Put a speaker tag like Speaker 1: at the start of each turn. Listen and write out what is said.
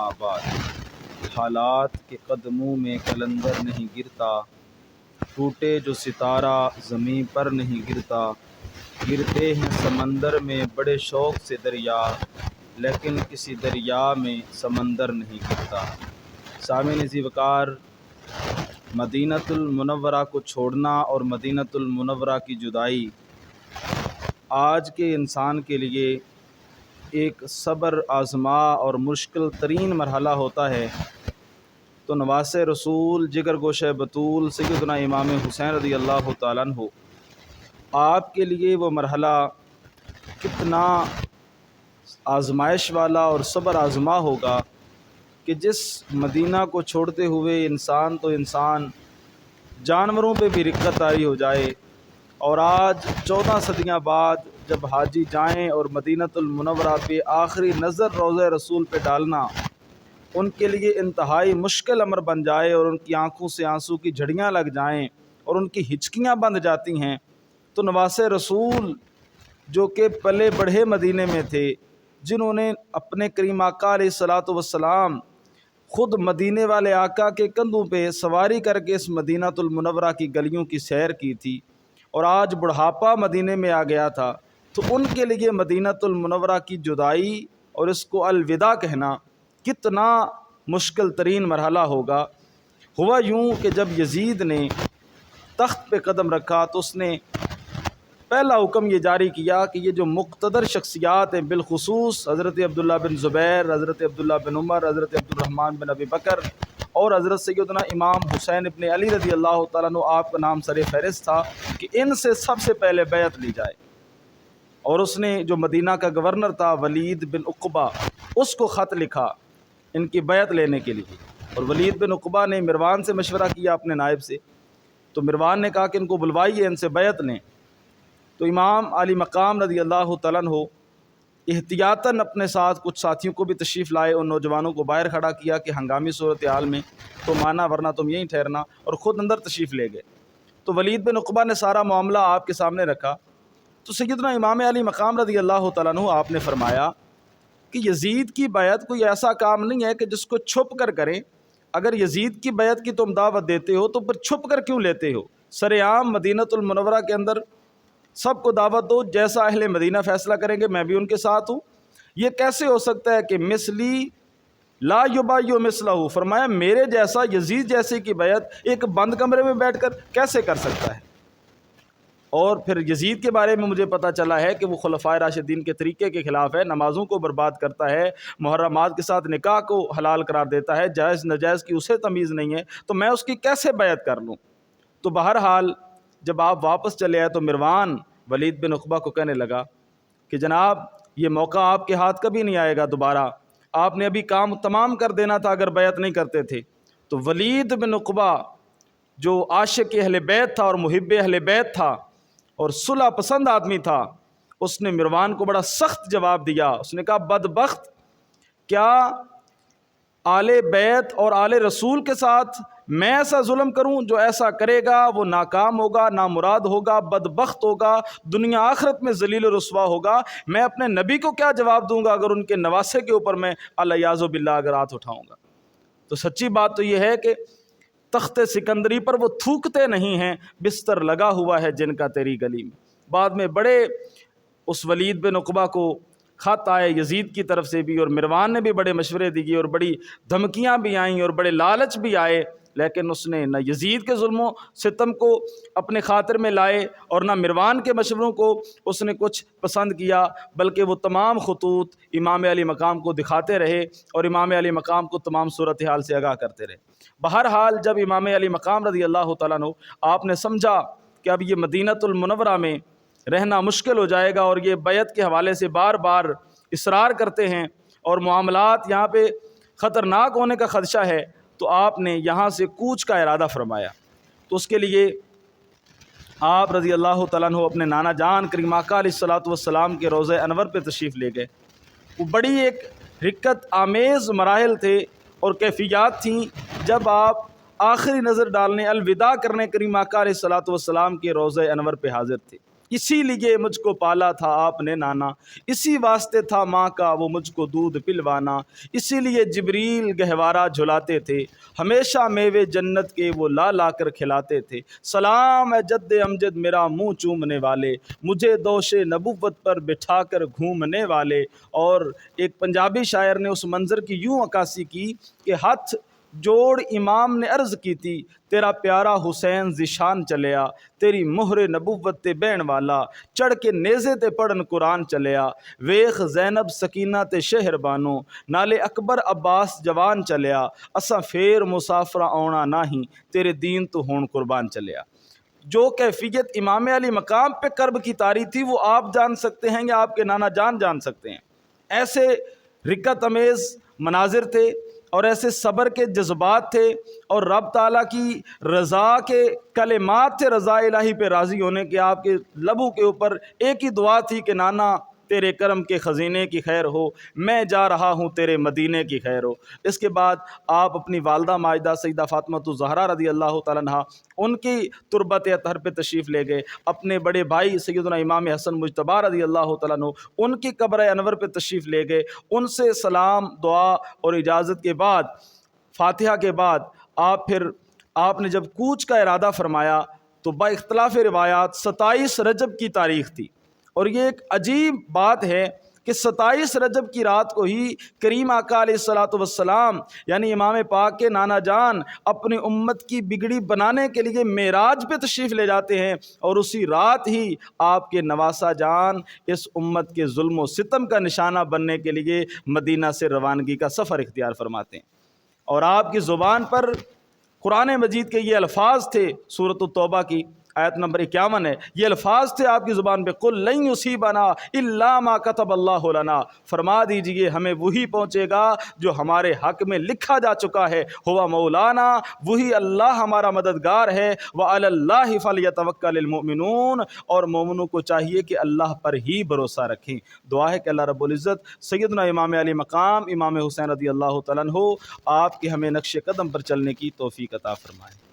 Speaker 1: اما بعد۔ حالات کے قدموں میں قلندر نہیں گرتا، ٹوٹے جو ستارہ زمین پر نہیں گرتا۔ گرتے ہیں سمندر میں بڑے شوق سے دریا، لیکن کسی دریا میں سمندر نہیں گرتا۔ سامعین عزیز وقار، مدینۃ المنورہ کو چھوڑنا اور مدینۃ المنورہ کی جدائی آج کے انسان کے لیے ایک صبر آزما اور مشکل ترین مرحلہ ہوتا ہے۔ تو نواسے رسول جگر گوشہ بطول سیدنا امام حسین رضی اللہ تعالیٰ عنہ، آپ کے لیے وہ مرحلہ کتنا آزمائش والا اور صبر آزما ہوگا کہ جس مدینہ کو چھوڑتے ہوئے انسان جانوروں پہ بھی رقت طاری ہو جائے۔ اور آج 14 صدیاں بعد جب حاجی جائیں اور مدینۃ المنورہ پہ آخری نظر روضہ رسول پہ ڈالنا ان کے لیے انتہائی مشکل امر بن جائے اور ان کی آنکھوں سے آنسو کی جھڑیاں لگ جائیں اور ان کی ہچکیاں بند جاتی ہیں، تو نواسے رسول جو کہ پلے بڑھے مدینے میں تھے، جنہوں نے اپنے کریم آقا علیہ الصلاۃ والسلام خود مدینے والے آقا کے کندھوں پہ سواری کر کے اس مدینۃ المنورہ کی گلیوں کی سیر کی تھی، اور آج بڑھاپا مدینے میں آ گیا تھا، تو ان کے لیے مدینۃ المنورہ کی جدائی اور اس کو الوداع کہنا کتنا مشکل ترین مرحلہ ہوگا۔ ہوا یوں کہ جب یزید نے تخت پہ قدم رکھا تو اس نے پہلا حکم یہ جاری کیا کہ یہ جو مقتدر شخصیات ہیں، بالخصوص حضرت عبداللہ بن زبیر، حضرت عبداللہ بن عمر، حضرت عبد الرحمن بن ابی بکر اور حضرت سیدنا امام حسین ابن علی رضی اللہ تعالیٰ عنہ، آپ کا نام سر فہرست تھا کہ ان سے سب سے پہلے بیعت لی جائے۔ اور اس نے جو مدینہ کا گورنر تھا ولید بن عقبہ، اس کو خط لکھا ان کی بیعت لینے کے لیے، اور ولید بن عقبہ نے مروان سے مشورہ کیا اپنے نائب سے، تو مروان نے کہا کہ ان کو بلوائیے، ان سے بیعت لیں۔ تو امام علی مقام رضی اللہ تعالیٰ عنہ احتیاطاً اپنے ساتھ کچھ ساتھیوں کو بھی تشریف لائے، ان نوجوانوں کو باہر کھڑا کیا کہ ہنگامی صورتحال میں تو مانا ورنہ تم یہیں ٹھہرنا، اور خود اندر تشریف لے گئے۔ تو ولید بن عقبہ نے سارا معاملہ آپ کے سامنے رکھا، تو سیدنا امام علی مقام رضی اللہ تعالیٰ عنہ آپ نے فرمایا کہ یزید کی بیعت کوئی ایسا کام نہیں ہے کہ جس کو چھپ کر کریں۔ اگر یزید کی بیعت کی تم دعوت دیتے ہو تو پھر چھپ کر کیوں لیتے ہو؟ سر عام مدینۃ المنورہ کے اندر سب کو دعوت دو، جیسا اہل مدینہ فیصلہ کریں گے میں بھی ان کے ساتھ ہوں۔ یہ کیسے ہو سکتا ہے کہ مثلی لا یبایع مثلہ، فرمایا میرے جیسا یزید جیسے کی بیعت ایک بند کمرے میں بیٹھ کر کیسے کر سکتا ہے؟ اور پھر یزید کے بارے میں مجھے پتہ چلا ہے کہ وہ خلفائے راشدین کے طریقے کے خلاف ہے، نمازوں کو برباد کرتا ہے، محرمات کے ساتھ نکاح کو حلال قرار دیتا ہے، جائز ناجائز کی اسے تمیز نہیں ہے، تو میں اس کی کیسے بیعت کر لوں؟ تو بہرحال جب آپ واپس چلے آئے تو مروان ولید بن عقبہ کو کہنے لگا کہ جناب یہ موقع آپ کے ہاتھ کبھی نہیں آئے گا دوبارہ، آپ نے ابھی کام تمام کر دینا تھا اگر بیعت نہیں کرتے تھے۔ تو ولید بن عقبہ جو عاشق اہل بیت تھا اور محب اہل بیت تھا اور صلح پسند آدمی تھا، اس نے مروان کو بڑا سخت جواب دیا۔ اس نے کہا بدبخت، کیا آل بیت اور آل رسول کے ساتھ میں ایسا ظلم کروں؟ جو ایسا کرے گا وہ ناکام ہوگا، نامراد ہوگا، بدبخت ہوگا، دنیا آخرت میں ذلیل و رسوا ہوگا۔ میں اپنے نبی کو کیا جواب دوں گا اگر ان کے نواسے کے اوپر میں الیاذ باللہ اگر ہاتھ اٹھاؤں گا؟ تو سچی بات تو یہ ہے کہ تخت سکندری پر وہ تھوکتے نہیں ہیں، بستر لگا ہوا ہے جن کا تیری گلی میں۔ بعد میں بڑے اس ولید بن عقبہ کو خط آئے یزید کی طرف سے بھی، اور مروان نے بھی بڑے مشورے دیے اور بڑی دھمکیاں بھی آئیں اور بڑے لالچ بھی آئے، لیکن اس نے نہ یزید کے ظلم و ستم کو اپنے خاطر میں لائے اور نہ مروان کے مشوروں کو اس نے کچھ پسند کیا، بلکہ وہ تمام خطوط امام علی مقام کو دکھاتے رہے اور امام علی مقام کو تمام صورتحال سے آگاہ کرتے رہے۔ بہرحال جب امام علی مقام رضی اللہ تعالیٰ عنہ آپ نے سمجھا کہ اب یہ مدینۃ المنورہ میں رہنا مشکل ہو جائے گا اور یہ بیعت کے حوالے سے بار بار اصرار کرتے ہیں اور معاملات یہاں پہ خطرناک ہونے کا خدشہ ہے، تو آپ نے یہاں سے کوچ کا ارادہ فرمایا۔ تو اس کے لیے آپ رضی اللہ تعالیٰ عنہ اپنے نانا جان کریم آقا علیہ الصلاۃ والسلام کے روضہ انور پہ تشریف لے گئے۔ وہ بڑی ایک رکت آمیز مراحل تھے اور کیفیات تھیں جب آپ آخری نظر ڈالنے الوداع کرنے کریم آقا علیہ الصلاۃ والسلام کے روضہ انور پہ حاضر تھے۔ اسی لیے مجھ کو پالا تھا آپ نے نانا، اسی واسطے تھا ماں کا وہ مجھ کو دودھ پلوانا، اسی لیے جبریل گہوارہ جھلاتے تھے، ہمیشہ میوے جنت کے وہ لا لا کر کھلاتے تھے۔ سلام اے جد امجد میرا منہ چومنے والے، مجھے دوش نبوت پر بٹھا کر گھومنے والے۔ اور ایک پنجابی شاعر نے اس منظر کی یوں عکاسی کی کہ ہاتھ جوڑ امام نے عرض کی تھی، تیرا پیارا حسین ذیشان چلیا، تیری مہر نبوت تے بہن والا، چڑھ کے نیزے تے پڑھن قرآن چلیا، ویخ زینب سکینہ تے شہر بانو، نالے اکبر عباس جوان چلیا، اساں پھر مسافرہ آونا نہیں، تیرے دین تو ہون قربان چلیا۔ جو کیفیت امام علی مقام پہ کرب کی طاری تھی وہ آپ جان سکتے ہیں یا آپ کے نانا جان سکتے ہیں۔ ایسے رکت امیز مناظر تھے اور ایسے صبر کے جذبات تھے اور رب تعالیٰ کی رضا کے کلمات تھے، رضا الہی پہ راضی ہونے کے۔ آپ کے لبوں کے اوپر ایک ہی دعا تھی کہ نانا تیرے کرم کے خزینے کی خیر ہو، میں جا رہا ہوں تیرے مدینے کی خیر ہو۔ اس کے بعد آپ اپنی والدہ ماجدہ سیدہ فاطمہ الزہرا رضی اللہ تعالیٰ عنہا ان کی تربت اطہر پہ تشریف لے گئے، اپنے بڑے بھائی سیدنا امام حسن مجتبی رضی اللہ تعالیٰ عنہ ان کی قبر انور پہ تشریف لے گئے، ان سے سلام دعا اور اجازت کے بعد فاتحہ کے بعد آپ نے جب کوچ کا ارادہ فرمایا تو با اختلاف روایات 27 رجب کی تاریخ تھی۔ اور یہ ایک عجیب بات ہے کہ 27 رجب کی رات کو ہی کریم آقا علیہ الصلوۃ والسلام یعنی امام پاک کے نانا جان اپنی امت کی بگڑی بنانے کے لیے معراج پہ تشریف لے جاتے ہیں، اور اسی رات ہی آپ کے نواسہ جان اس امت کے ظلم و ستم کا نشانہ بننے کے لیے مدینہ سے روانگی کا سفر اختیار فرماتے ہیں۔ اور آپ کی زبان پر قرآن مجید کے یہ الفاظ تھے، سورۃ التوبہ کی آیت نمبر 51 ہے، یہ الفاظ تھے آپ کی زبان پہ، قُل لَن یُصِیبَنَا إِلَّا مَا كَتَبَ اللَّهُ لَنَا، فرما دیجئے ہمیں وہی پہنچے گا جو ہمارے حق میں لکھا جا چکا ہے، ہوا مولانا، وہی اللہ ہمارا مددگار ہے، وَعَلَى اللَّهِ فَلْيَتَوَكَّلِ الْمُؤْمِنُونَ، اور مومنوں کو چاہیے کہ اللہ پر ہی بھروسہ رکھیں۔ دعا ہے کہ اللہ رب العزت سیدنا امام علی مقام امام حسین رضی اللہ تعالیٰ عنہ آپ کے ہمیں نقش قدم پر چلنے کی توفیق عطا فرمائے۔